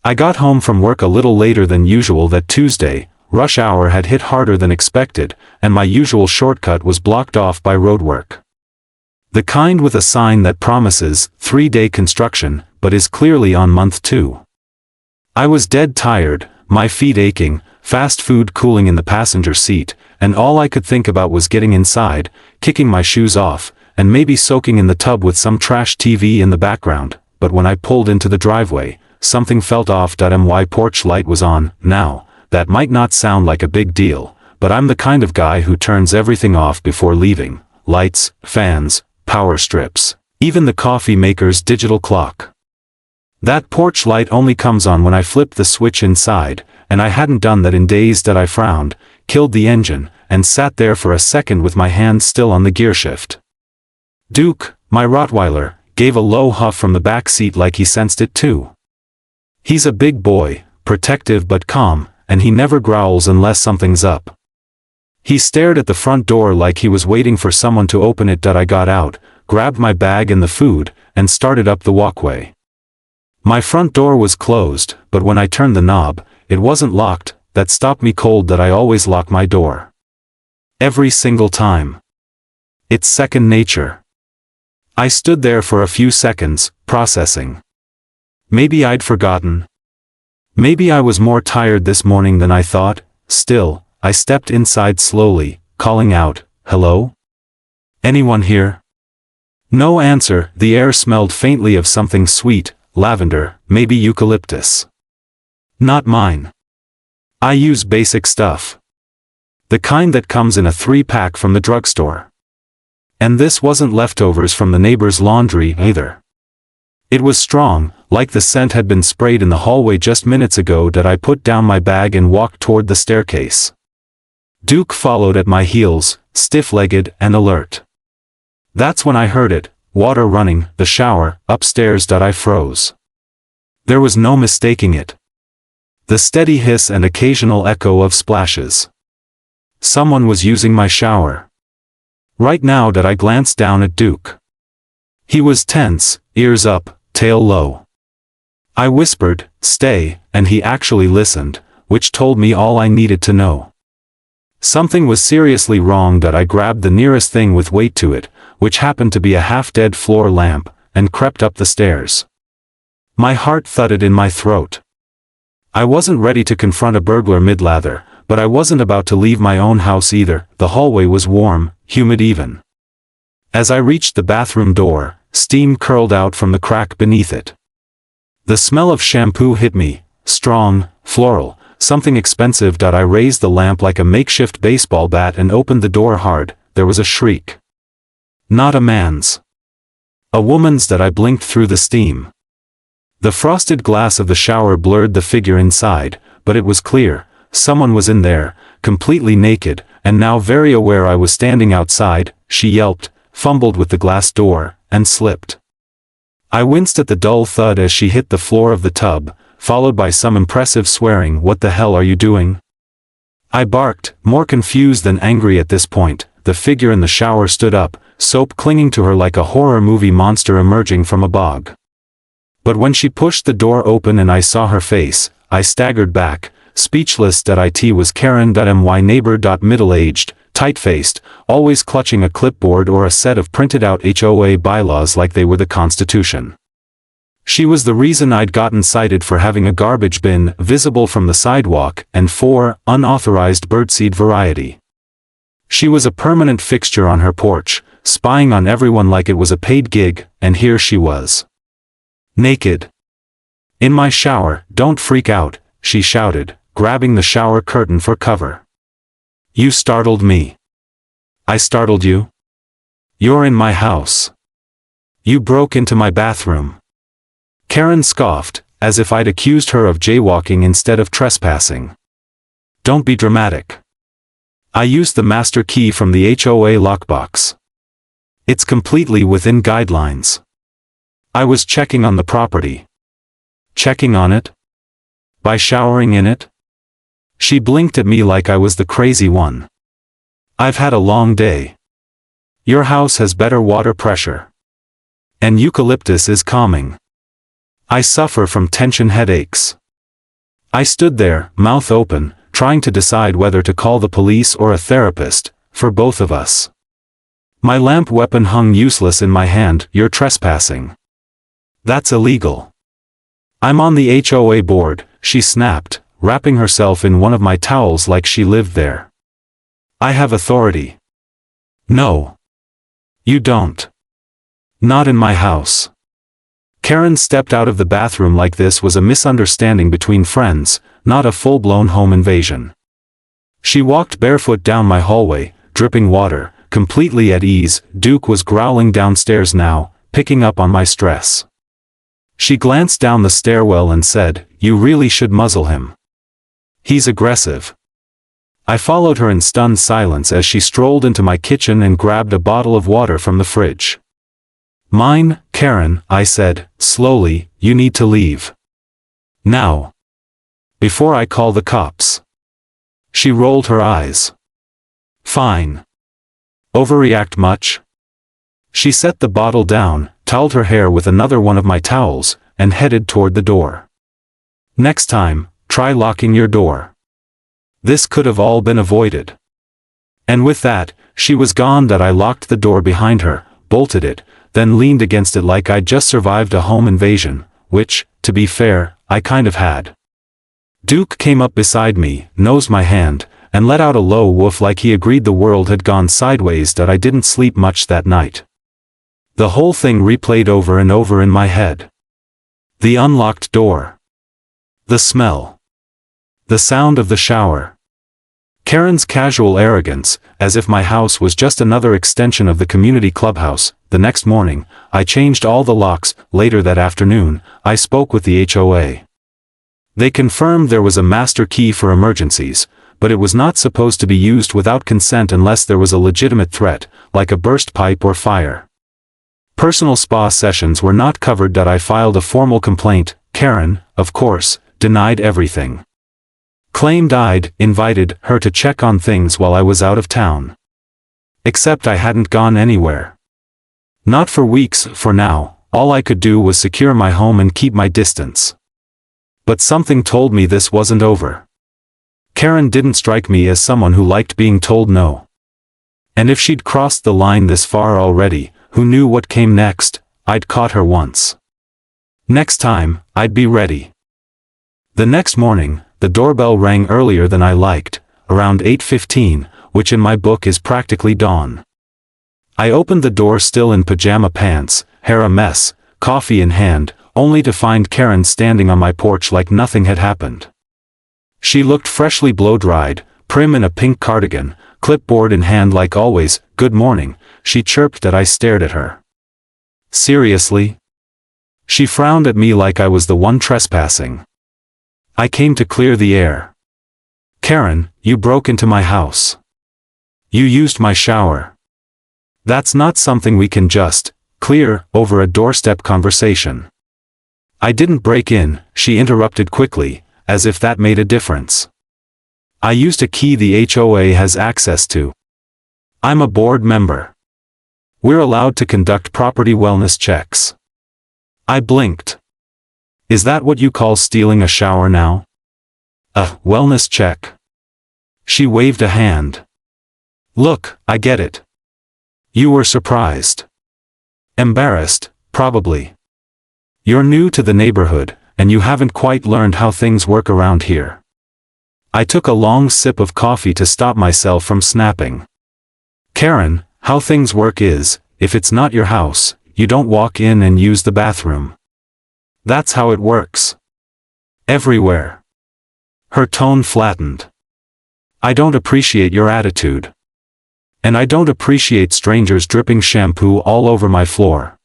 I got home from work a little later than usual that Tuesday. Rush hour had hit harder than expected, and my usual shortcut was blocked off by roadwork. The kind with a sign that promises 3-day construction, but is clearly on month 2. I was dead tired, my feet aching, fast food cooling in the passenger seat, and all I could think about was getting inside, kicking my shoes off, and maybe soaking in the tub with some trash TV in the background. But when I pulled into the driveway, something felt off. My porch light was on. Now, that might not sound like a big deal, but I'm the kind of guy who turns everything off before leaving. Lights, fans, power strips, even the coffee maker's digital clock. That porch light only comes on when I flip the switch inside, and I hadn't done that in days. I frowned, killed the engine, and sat there for a second with my hands still on the gearshift. Duke, my Rottweiler, gave a low huff from the back seat like he sensed it too. He's a big boy, protective but calm, and he never growls unless something's up. He stared at the front door like he was waiting for someone to open it. I got out, grabbed my bag and the food, and started up the walkway. My front door was closed, but when I turned the knob, it wasn't locked. That stopped me cold. I always lock my door. Every single time. It's second nature. I stood there for a few seconds, processing. Maybe I'd forgotten. Maybe I was more tired this morning than I thought. Still, I stepped inside slowly, calling out, "Hello? Anyone here?" No answer. The air smelled faintly of something sweet, lavender, maybe eucalyptus. Not mine. I use basic stuff. The kind that comes in a 3-pack from the drugstore. And this wasn't leftovers from the neighbor's laundry either. It was strong, like the scent had been sprayed in the hallway just minutes ago. I put down my bag and walked toward the staircase. Duke followed at my heels, stiff-legged and alert. That's when I heard it, water running, the shower, upstairs. I froze. There was no mistaking it. The steady hiss and occasional echo of splashes. Someone was using my shower. Right now. I glanced down at Duke. He was tense, ears up, tail low. I whispered, "Stay," and he actually listened, which told me all I needed to know. Something was seriously wrong. I grabbed the nearest thing with weight to it, which happened to be a half-dead floor lamp, and crept up the stairs. My heart thudded in my throat. I wasn't ready to confront a burglar mid-lather, but I wasn't about to leave my own house either. The hallway was warm, humid even. As I reached the bathroom door, steam curled out from the crack beneath it. The smell of shampoo hit me, strong, floral, something expensive. I raised the lamp like a makeshift baseball bat and opened the door hard. There was a shriek. Not a man's. A woman's. I blinked through the steam. The frosted glass of the shower blurred the figure inside, but it was clear. Someone was in there, completely naked, and now very aware I was standing outside. She yelped, fumbled with the glass door, and slipped. I winced at the dull thud as she hit the floor of the tub, followed by some impressive swearing. "What the hell are you doing?" I barked, more confused than angry at this point. The figure in the shower stood up, soap clinging to her like a horror movie monster emerging from a bog. But when she pushed the door open and I saw her face, I staggered back, speechless. It was Karen. My neighbor. Middle-aged, tight-faced, always clutching a clipboard or a set of printed-out HOA bylaws like they were the Constitution. She was the reason I'd gotten cited for having a garbage bin visible from the sidewalk and 4 unauthorized birdseed variety. She was a permanent fixture on her porch, spying on everyone like it was a paid gig, and here she was. Naked. In my shower. "Don't freak out," she shouted, grabbing the shower curtain for cover. "You startled me." "I startled you? You're in my house. You broke into my bathroom." Karen scoffed, as if I'd accused her of jaywalking instead of trespassing. "Don't be dramatic. I used the master key from the HOA lockbox. It's completely within guidelines. I was checking on the property." "Checking on it? By showering in it?" She blinked at me like I was the crazy one. "I've had a long day. Your house has better water pressure. And eucalyptus is calming. I suffer from tension headaches." I stood there, mouth open, trying to decide whether to call the police or a therapist, for both of us. My lamp weapon hung useless in my hand. You're trespassing. That's illegal. I'm on the HOA board, she snapped, wrapping herself in one of my towels like she lived there. I have authority. No. You don't. Not in my house. Karen stepped out of the bathroom like this was a misunderstanding between friends, not a full-blown home invasion. She walked barefoot down my hallway, dripping water, completely at ease. Duke was growling downstairs now, picking up on my stress. She glanced down the stairwell and said, "You really should muzzle him. He's aggressive." I followed her in stunned silence as she strolled into my kitchen and grabbed a bottle of water from the fridge. "Mine, Karen," I said, slowly, "you need to leave. Now. Before I call the cops." She rolled her eyes. "Fine. Overreact much?" She set the bottle down, toweled her hair with another one of my towels, and headed toward the door. "Next time, try locking your door. This could have all been avoided." And with that, she was gone. That I locked the door behind her, bolted it, then leaned against it like I'd just survived a home invasion, which, to be fair, I kind of had. Duke came up beside me, nosed my hand, and let out a low woof like he agreed the world had gone sideways. That I didn't sleep much that night. The whole thing replayed over and over in my head. The unlocked door. The smell. The sound of the shower. Karen's casual arrogance, as if my house was just another extension of the community clubhouse. The next morning, I changed all the locks. Later that afternoon, I spoke with the HOA. They confirmed there was a master key for emergencies, but it was not supposed to be used without consent unless there was a legitimate threat, like a burst pipe or fire. Personal spa sessions were not covered. That I filed a formal complaint. Karen, of course, denied everything. Claimed I'd invited her to check on things while I was out of town. Except I hadn't gone anywhere. Not for weeks. For now, all I could do was secure my home and keep my distance. But something told me this wasn't over. Karen didn't strike me as someone who liked being told no. And if she'd crossed the line this far already, who knew what came next? I'd caught her once. Next time, I'd be ready. The next morning, the doorbell rang earlier than I liked, around 8:15, which in my book is practically dawn. I opened the door still in pajama pants, hair a mess, coffee in hand, only to find Karen standing on my porch like nothing had happened. She looked freshly blow-dried, prim in a pink cardigan, clipboard in hand like always. "Good morning," she chirped. That I stared at her. "Seriously?" She frowned at me like I was the one trespassing. "I came to clear the air." "Karen, you broke into my house. You used my shower. That's not something we can just clear over a doorstep conversation." "I didn't break in," she interrupted quickly, as if that made a difference. "I used a key the HOA has access to. I'm a board member. We're allowed to conduct property wellness checks." I blinked. "Is that what you call stealing a shower now? A wellness check?" She waved a hand. "Look, I get it. You were surprised. Embarrassed, probably. You're new to the neighborhood, and you haven't quite learned how things work around here." I took a long sip of coffee to stop myself from snapping. "Karen, how things work is, if it's not your house, you don't walk in and use the bathroom. That's how it works. Everywhere." Her tone flattened. "I don't appreciate your attitude. And I don't appreciate strangers dripping shampoo all over my floor."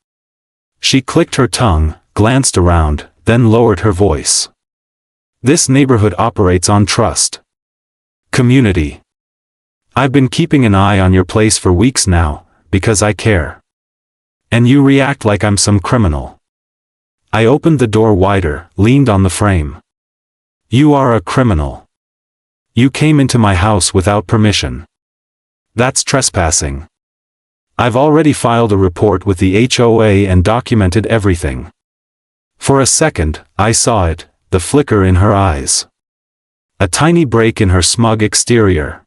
She clicked her tongue, glanced around, then lowered her voice. "This neighborhood operates on trust. Community. I've been keeping an eye on your place for weeks now, because I care. And you react like I'm some criminal." I opened the door wider, leaned on the frame. "You are a criminal. You came into my house without permission. That's trespassing. I've already filed a report with the HOA and documented everything." For a second, I saw it, the flicker in her eyes. A tiny break in her smug exterior.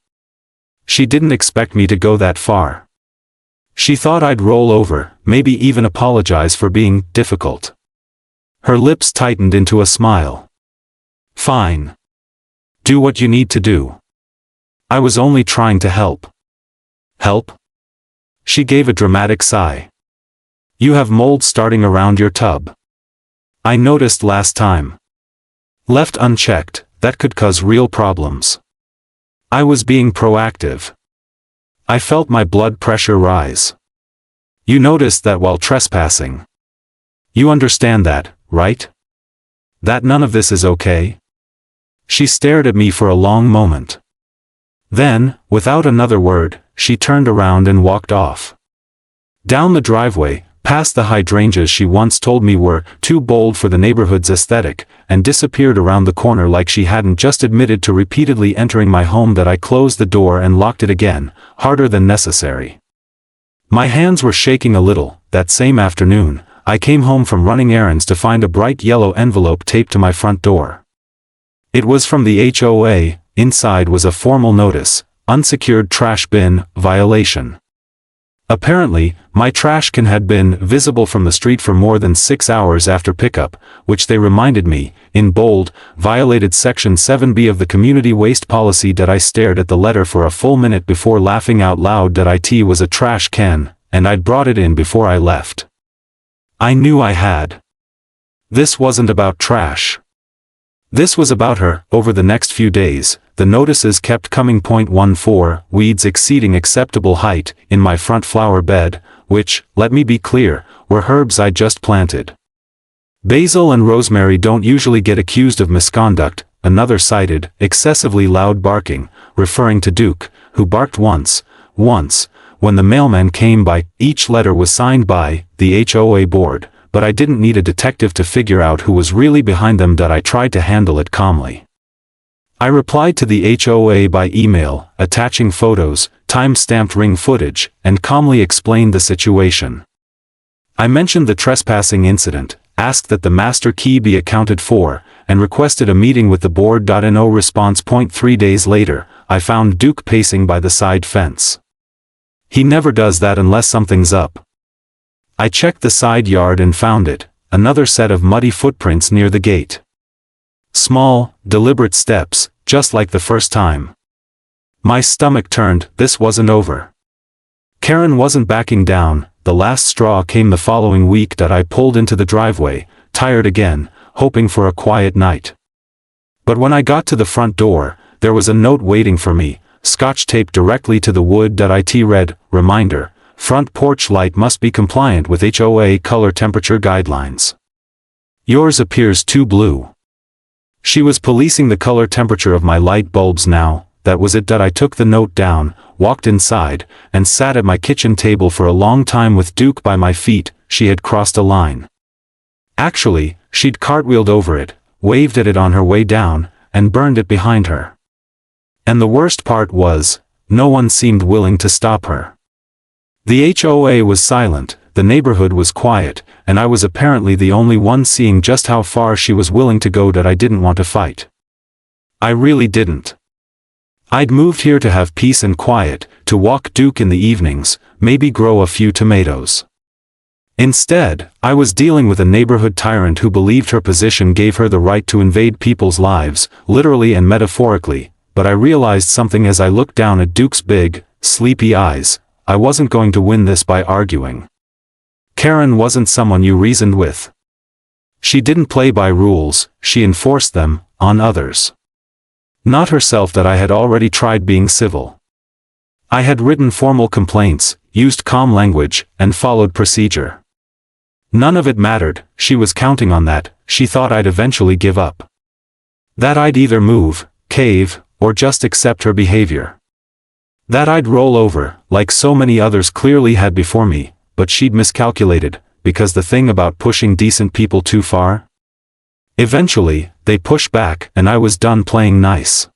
She didn't expect me to go that far. She thought I'd roll over, maybe even apologize for being difficult. Her lips tightened into a smile. Fine. Do what you need to do. I was only trying to help. Help? She gave a dramatic sigh. You have mold starting around your tub. I noticed last time. Left unchecked, that could cause real problems. I was being proactive. I felt my blood pressure rise. You noticed that while trespassing. You understand that, right? That none of this is okay? She stared at me for a long moment. Then, without another word, she turned around and walked off. Down the driveway, past the hydrangeas she once told me were too bold for the neighborhood's aesthetic, and disappeared around the corner like she hadn't just admitted to repeatedly entering my home that I closed the door and locked it again, harder than necessary. My hands were shaking a little. That same afternoon, I came home from running errands to find a bright yellow envelope taped to my front door. It was from the HOA. Inside was a formal notice, unsecured trash bin, violation. Apparently, my trash can had been visible from the street for more than 6 hours after pickup, which they reminded me, in bold, violated Section 7B of the community waste policy. That I stared at the letter for a full minute before laughing out loud. That it was a trash can, and I'd brought it in before I left. I knew I had. This wasn't about trash. This was about her. Over the next few days, the notices kept coming. 14, weeds exceeding acceptable height, in my front flower bed, which, let me be clear, were herbs I just planted. Basil and rosemary don't usually get accused of misconduct. Another cited, excessively loud barking, referring to Duke, who barked once, when the mailman came by. Each letter was signed by the HOA board, but I didn't need a detective to figure out who was really behind them. I tried to handle it calmly. I replied to the HOA by email, attaching photos, time-stamped ring footage, and calmly explained the situation. I mentioned the trespassing incident, asked that the master key be accounted for, and requested a meeting with the board. No response. 3 days later, I found Duke pacing by the side fence. He never does that unless something's up. I checked the side yard and found it, another set of muddy footprints near the gate. Small, deliberate steps, just like the first time. My stomach turned. This wasn't over. Karen wasn't backing down. The last straw came the following week. I pulled into the driveway, tired again, hoping for a quiet night. But when I got to the front door, there was a note waiting for me, scotch taped directly to the wood. It read, reminder, front porch light must be compliant with HOA color temperature guidelines. Yours appears too blue. She was policing the color temperature of my light bulbs now. That was it. I took the note down, walked inside, and sat at my kitchen table for a long time with Duke by my feet. She had crossed a line. Actually, she'd cartwheeled over it, waved at it on her way down, and burned it behind her. And the worst part was, no one seemed willing to stop her. The HOA was silent, the neighborhood was quiet, and I was apparently the only one seeing just how far she was willing to go. I didn't want to fight. I really didn't. I'd moved here to have peace and quiet, to walk Duke in the evenings, maybe grow a few tomatoes. Instead, I was dealing with a neighborhood tyrant who believed her position gave her the right to invade people's lives, literally and metaphorically. But I realized something as I looked down at Duke's big, sleepy eyes. I wasn't going to win this by arguing. Karen wasn't someone you reasoned with. She didn't play by rules, she enforced them, on others. Not herself. I had already tried being civil. I had written formal complaints, used calm language, and followed procedure. None of it mattered. She was counting on that. She thought I'd eventually give up. That I'd either move, cave, or just accept her behavior. That I'd roll over, like so many others clearly had before me, but she'd miscalculated, because the thing about pushing decent people too far? Eventually, they pushed back, and I was done playing nice.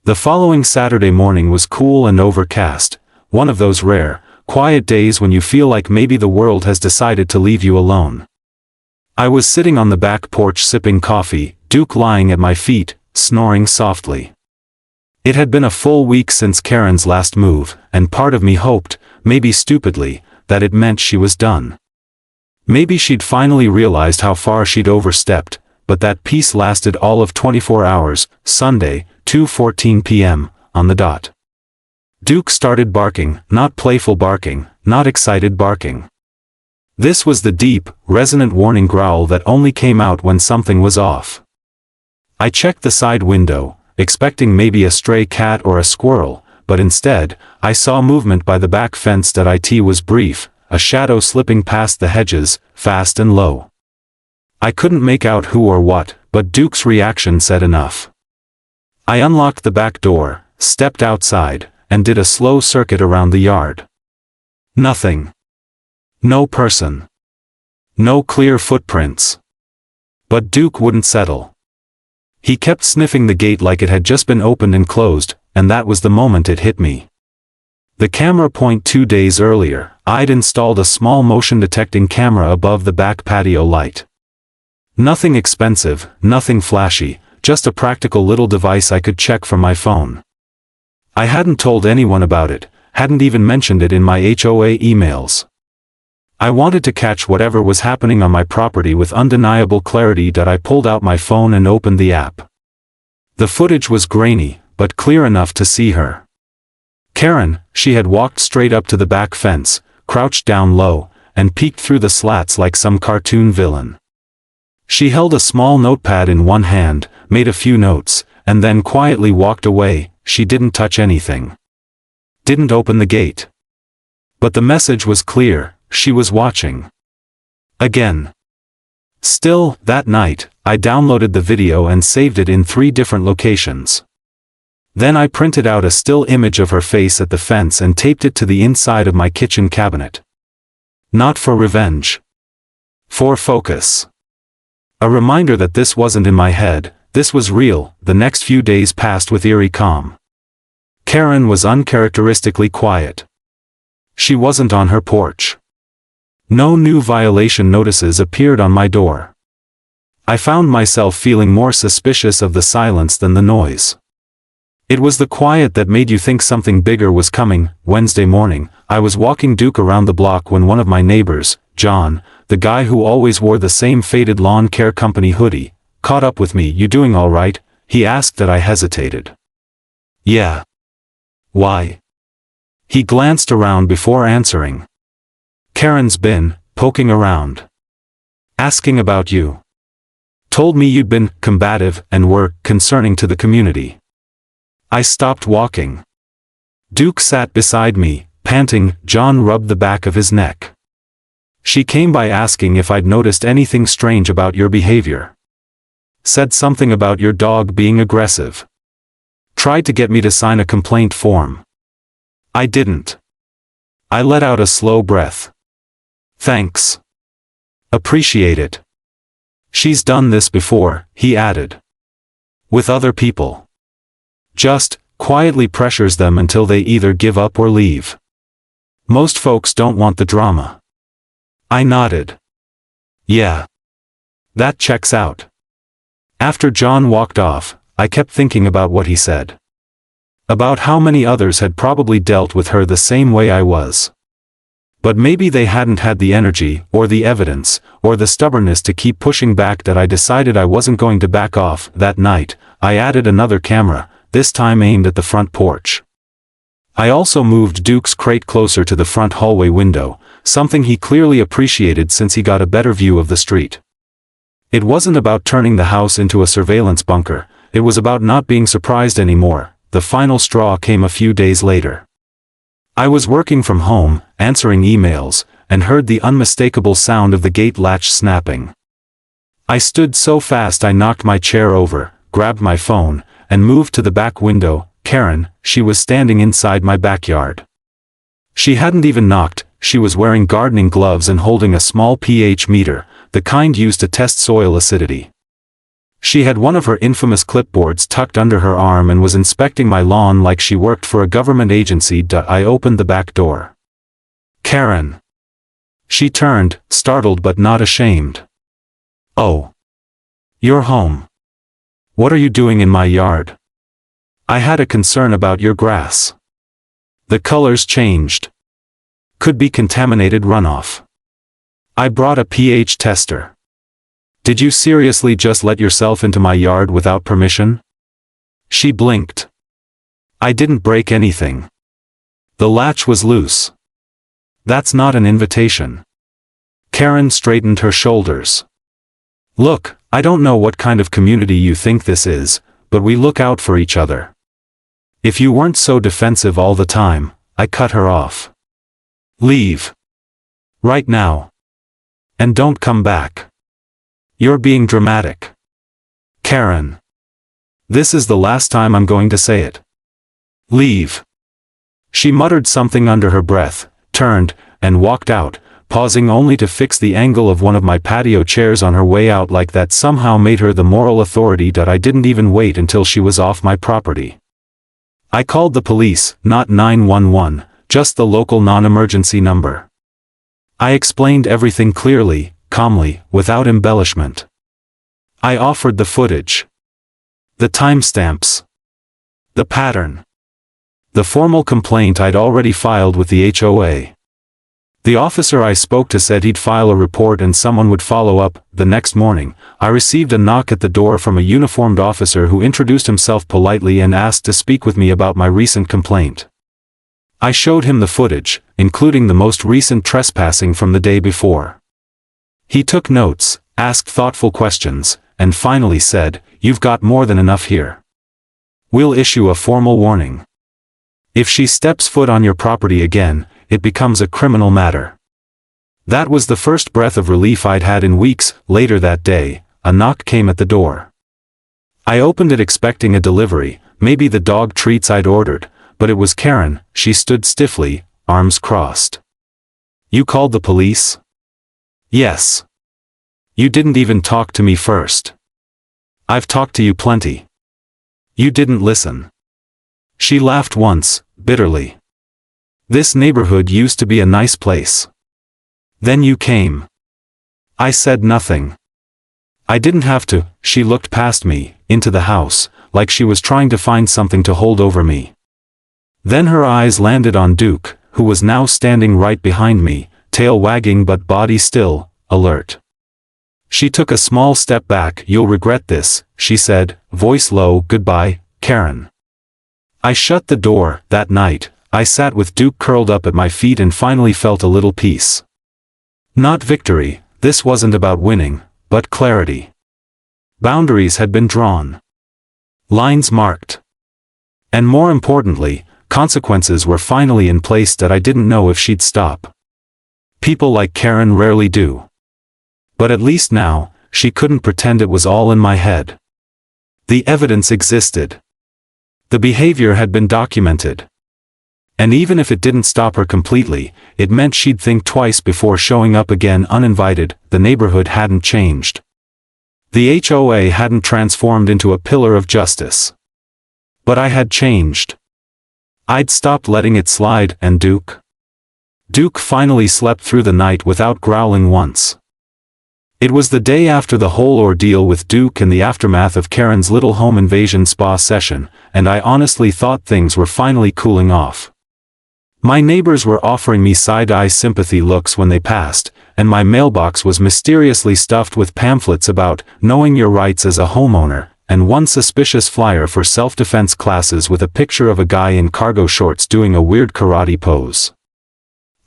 The following Saturday morning was cool and overcast, one of those rare, quiet days when you feel like maybe the world has decided to leave you alone. I was sitting on the back porch sipping coffee, Duke lying at my feet, snoring softly. It had been a full week since Karen's last move, and part of me hoped, maybe stupidly, that it meant she was done. Maybe she'd finally realized how far she'd overstepped, but that peace lasted all of 24 hours, Sunday, 2:14 p.m., on the dot. Duke started barking, not playful barking, not excited barking. This was the deep, resonant warning growl that only came out when something was off. I checked the side window, expecting maybe a stray cat or a squirrel, but instead, I saw movement by the back fence. It was brief, a shadow slipping past the hedges, fast and low. I couldn't make out who or what, but Duke's reaction said enough. I unlocked the back door, stepped outside, and did a slow circuit around the yard. Nothing. No person. No clear footprints. But Duke wouldn't settle. He kept sniffing the gate like it had just been opened and closed, and that was the moment it hit me. The camera point 2 days earlier, I'd installed a small motion-detecting camera above the back patio light. Nothing expensive, nothing flashy, just a practical little device I could check from my phone. I hadn't told anyone about it, hadn't even mentioned it in my HOA emails. I wanted to catch whatever was happening on my property with undeniable clarity. I pulled out my phone and opened the app. The footage was grainy, but clear enough to see her. Karen, she had walked straight up to the back fence, crouched down low, and peeked through the slats like some cartoon villain. She held a small notepad in one hand, made a few notes, and then quietly walked away. She didn't touch anything. Didn't open the gate. But the message was clear, she was watching. Again. Still, that night, I downloaded the video and saved it in 3 different locations. Then I printed out a still image of her face at the fence and taped it to the inside of my kitchen cabinet. Not for revenge. For focus. A reminder that this wasn't in my head, this was real. The next few days passed with eerie calm. Karen was uncharacteristically quiet. She wasn't on her porch. No new violation notices appeared on my door. I found myself feeling more suspicious of the silence than the noise. It was the quiet that made you think something bigger was coming. Wednesday morning, I was walking Duke around the block when one of my neighbors, John, the guy who always wore the same faded lawn care company hoodie, caught up with me. "You doing all right?" he asked. That I hesitated. "Yeah." "Why?" He glanced around before answering. "Karen's been poking around. Asking about you. Told me you'd been combative and were concerning to the community." I stopped walking. Duke sat beside me, panting. John rubbed the back of his neck. "She came by asking if I'd noticed anything strange about your behavior. Said something about your dog being aggressive. Tried to get me to sign a complaint form. I didn't." I let out a slow breath. "Thanks. Appreciate it. She's done this before," he added. "With other people. Just quietly pressures them until they either give up or leave. Most folks don't want the drama." I nodded. "Yeah. That checks out." After John walked off, I kept thinking about what he said. About how many others had probably dealt with her the same way I was. But maybe they hadn't had the energy, or the evidence, or the stubbornness to keep pushing back. That I decided I wasn't going to back off. That night, I added another camera, this time aimed at the front porch. I also moved Duke's crate closer to the front hallway window, something he clearly appreciated since he got a better view of the street. It wasn't about turning the house into a surveillance bunker, it was about not being surprised anymore. The final straw came a few days later. I was working from home, answering emails, and heard the unmistakable sound of the gate latch snapping. I stood so fast I knocked my chair over, grabbed my phone, and moved to the back window. Karen, she was standing inside my backyard. She hadn't even knocked. She was wearing gardening gloves and holding a small pH meter, the kind used to test soil acidity. She had one of her infamous clipboards tucked under her arm and was inspecting my lawn like she worked for a government agency. I opened the back door. "Karen." She turned, startled but not ashamed. "Oh. You're home." What are you doing in my yard? I had a concern about your grass. The colors changed. Could be contaminated runoff. I brought a pH tester. Did you seriously just let yourself into my yard without permission? She blinked. I didn't break anything. The latch was loose. That's not an invitation. Karen straightened her shoulders. Look, I don't know what kind of community you think this is, but we look out for each other. If you weren't so defensive all the time, I cut her off. Leave. Right now. And don't come back. You're being dramatic. Karen. This is the last time I'm going to say it. Leave. She muttered something under her breath, turned, and walked out, pausing only to fix the angle of one of my patio chairs on her way out like that somehow made her the moral authority that I didn't even wait until she was off my property. I called the police, not 911, just the local non-emergency number. I explained everything clearly, calmly, without embellishment. I offered the footage. The timestamps. The pattern. The formal complaint I'd already filed with the HOA. The officer I spoke to said he'd file a report and someone would follow up. The next morning, I received a knock at the door from a uniformed officer who introduced himself politely and asked to speak with me about my recent complaint. I showed him the footage, including the most recent trespassing from the day before. He took notes, asked thoughtful questions, and finally said, "You've got more than enough here. We'll issue a formal warning. If she steps foot on your property again, it becomes a criminal matter." That was the first breath of relief I'd had in weeks. Later that day, a knock came at the door. I opened it expecting a delivery, maybe the dog treats I'd ordered, but it was Karen. She stood stiffly, arms crossed. "You called the police?" "Yes." "You didn't even talk to me first." "I've talked to you plenty." "You didn't listen." She laughed once, bitterly. "This neighborhood used to be a nice place. Then you came." I said nothing. I didn't have to. She looked past me, into the house, like she was trying to find something to hold over me. Then her eyes landed on Duke, who was now standing right behind me, tail wagging but body still, alert. She took a small step back. "You'll regret this," she said, voice low. "Goodbye, Karen." I shut the door. That night, I sat with Duke curled up at my feet and finally felt a little peace. Not victory, this wasn't about winning, but clarity. Boundaries had been drawn. Lines marked. And more importantly, consequences were finally in place that I didn't know if she'd stop. People like Karen rarely do. But at least now, she couldn't pretend it was all in my head. The evidence existed. The behavior had been documented. And even if it didn't stop her completely, it meant she'd think twice before showing up again uninvited. The neighborhood hadn't changed. The HOA hadn't transformed into a pillar of justice. But I had changed. I'd stopped letting it slide. And Duke? Duke finally slept through the night without growling once. It was the day after the whole ordeal with Duke and the aftermath of Karen's little home invasion spa session, and I honestly thought things were finally cooling off. My neighbors were offering me side-eye sympathy looks when they passed, and my mailbox was mysteriously stuffed with pamphlets about knowing your rights as a homeowner, and one suspicious flyer for self-defense classes with a picture of a guy in cargo shorts doing a weird karate pose.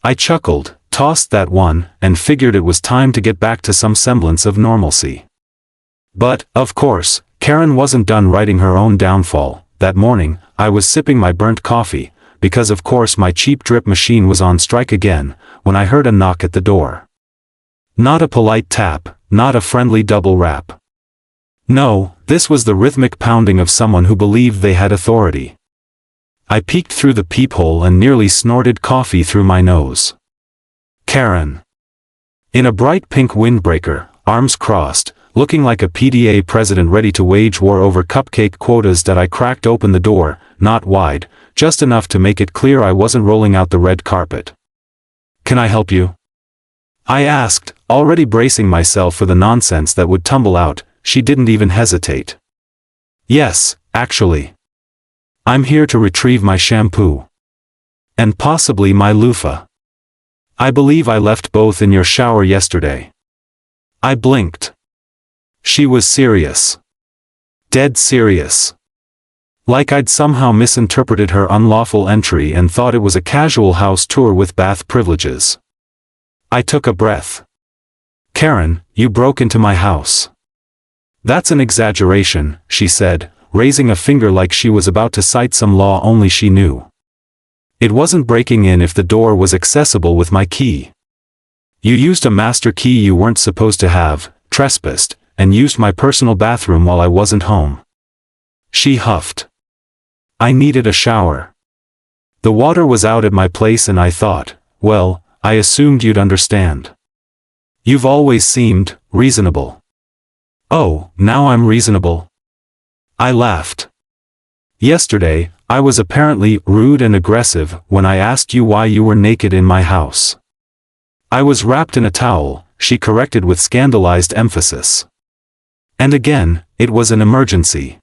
I chuckled, tossed that one, and figured it was time to get back to some semblance of normalcy. But, of course, Karen wasn't done writing her own downfall. That morning, I was sipping my burnt coffee, because of course my cheap drip machine was on strike again, when I heard a knock at the door. Not a polite tap, not a friendly double rap. No, this was the rhythmic pounding of someone who believed they had authority. I peeked through the peephole and nearly snorted coffee through my nose. Karen. In a bright pink windbreaker, arms crossed, looking like a PDA president ready to wage war over cupcake quotas, that I cracked open the door, not wide, just enough to make it clear I wasn't rolling out the red carpet. "Can I help you?" I asked, already bracing myself for the nonsense that would tumble out. She didn't even hesitate. Yes, actually. I'm here to retrieve my shampoo. And possibly my loofah. I believe I left both in your shower yesterday. I blinked. She was serious. Dead serious. Like I'd somehow misinterpreted her unlawful entry and thought it was a casual house tour with bath privileges. I took a breath. Karen, you broke into my house. That's an exaggeration, she said, raising a finger like she was about to cite some law only she knew. It wasn't breaking in if the door was accessible with my key. You used a master key you weren't supposed to have, trespassed, and used my personal bathroom while I wasn't home. She huffed. I needed a shower. The water was out at my place and I thought, well, I assumed you'd understand. You've always seemed reasonable. Oh, now I'm reasonable? I laughed. Yesterday, I was apparently rude and aggressive when I asked you why you were naked in my house. I was wrapped in a towel, she corrected with scandalized emphasis. And again, it was an emergency.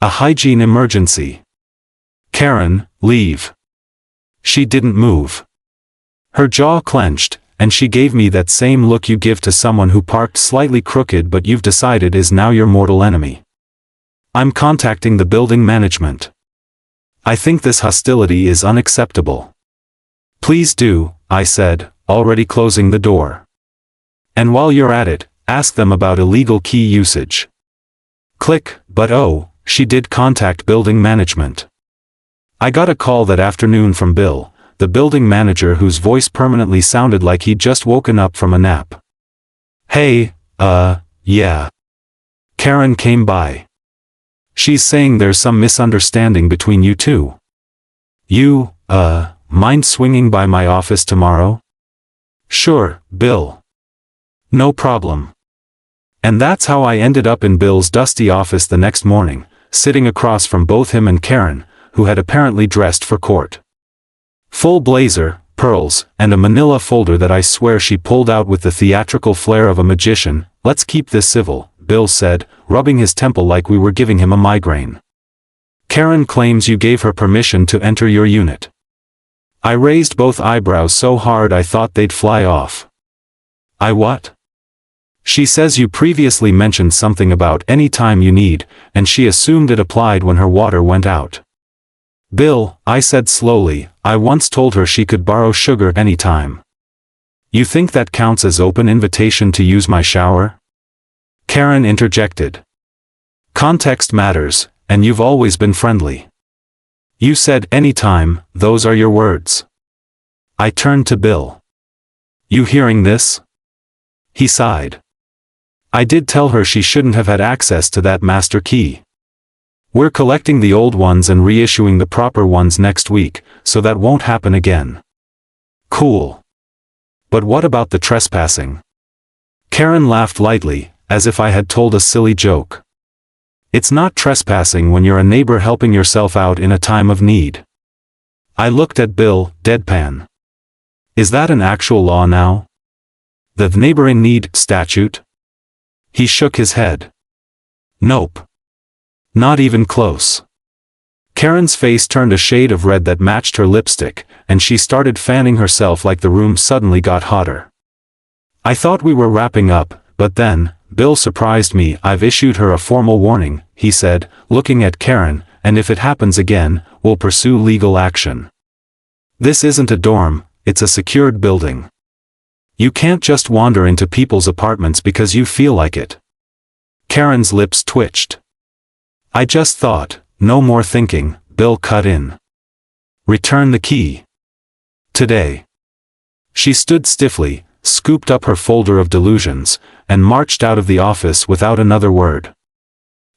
A hygiene emergency. Karen, leave. She didn't move. Her jaw clenched, and she gave me that same look you give to someone who parked slightly crooked but you've decided is now your mortal enemy. I'm contacting the building management. I think this hostility is unacceptable. Please do, I said, already closing the door. And while you're at it, ask them about illegal key usage. Click, but oh, she did contact building management. I got a call that afternoon from Bill, the building manager whose voice permanently sounded like he'd just woken up from a nap. Hey, yeah. Karen came by. She's saying there's some misunderstanding between you two. You, mind swinging by my office tomorrow? Sure, Bill. No problem. And that's how I ended up in Bill's dusty office the next morning, sitting across from both him and Karen, who had apparently dressed for court. Full blazer, pearls, and a manila folder that I swear she pulled out with the theatrical flair of a magician. Let's keep this civil, Bill said, rubbing his temple like we were giving him a migraine. Karen claims you gave her permission to enter your unit. I raised both eyebrows so hard I thought they'd fly off. I what? She says you previously mentioned something about any time you need, and she assumed it applied when her water went out. Bill, I said slowly, I once told her she could borrow sugar any time. You think that counts as open invitation to use my shower? Karen interjected. Context matters, and you've always been friendly. You said any time, those are your words. I turned to Bill. You hearing this? He sighed. I did tell her she shouldn't have had access to that master key. We're collecting the old ones and reissuing the proper ones next week, so that won't happen again. Cool. But what about the trespassing? Karen laughed lightly, as if I had told a silly joke. It's not trespassing when you're a neighbor helping yourself out in a time of need. I looked at Bill, deadpan. Is that an actual law now? The neighbor in need statute? He shook his head. Nope. Not even close. Karen's face turned a shade of red that matched her lipstick, and she started fanning herself like the room suddenly got hotter. I thought we were wrapping up, but then, Bill surprised me. I've issued her a formal warning, he said, looking at Karen, and if it happens again, we'll pursue legal action. This isn't a dorm, it's a secured building. You can't just wander into people's apartments because you feel like it. Karen's lips twitched. I just thought, no more thinking, Bill cut in. Return the key. Today. She stood stiffly, scooped up her folder of delusions, and marched out of the office without another word.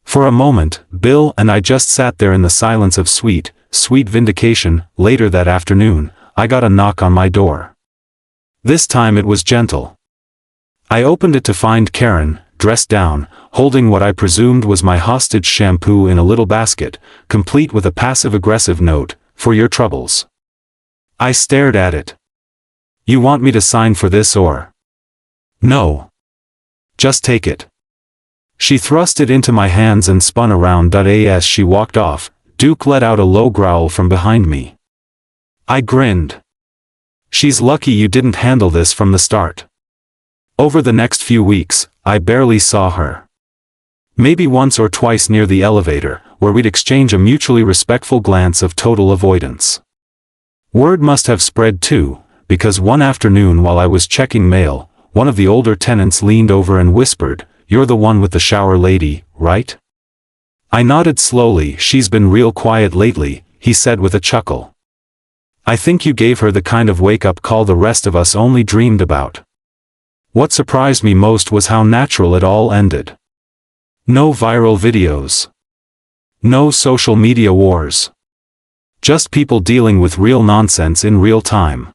For a moment, Bill and I just sat there in the silence of sweet vindication. Later that afternoon, I got a knock on my door. This time it was gentle. I opened it to find Karen, dressed down, holding what I presumed was my hostage shampoo in a little basket, complete with a passive-aggressive note, for your troubles. I stared at it. You want me to sign for this or? No. Just take it. She thrust it into my hands and spun around. As she walked off, Duke let out a low growl from behind me. I grinned. She's lucky you didn't handle this from the start. Over the next few weeks, I barely saw her. Maybe once or twice near the elevator, where we'd exchange a mutually respectful glance of total avoidance. Word must have spread too, because one afternoon while I was checking mail, one of the older tenants leaned over and whispered, "You're the one with the shower lady, right?" I nodded slowly. "She's been real quiet lately," he said with a chuckle. "I think you gave her the kind of wake-up call the rest of us only dreamed about." What surprised me most was how natural it all ended. No viral videos. No social media wars. Just people dealing with real nonsense in real time.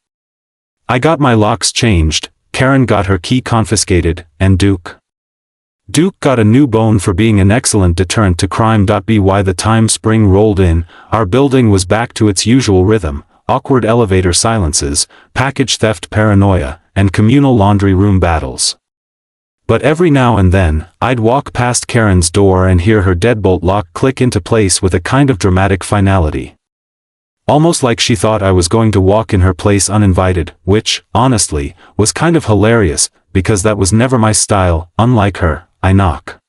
I got my locks changed, Karen got her key confiscated, and Duke got a new bone for being an excellent deterrent to crime. By the time spring rolled in, our building was back to its usual rhythm: awkward elevator silences, package theft paranoia, and communal laundry room battles. But every now and then, I'd walk past Karen's door and hear her deadbolt lock click into place with a kind of dramatic finality. Almost like she thought I was going to walk in her place uninvited, which, honestly, was kind of hilarious, because that was never my style. Unlike her, I knock.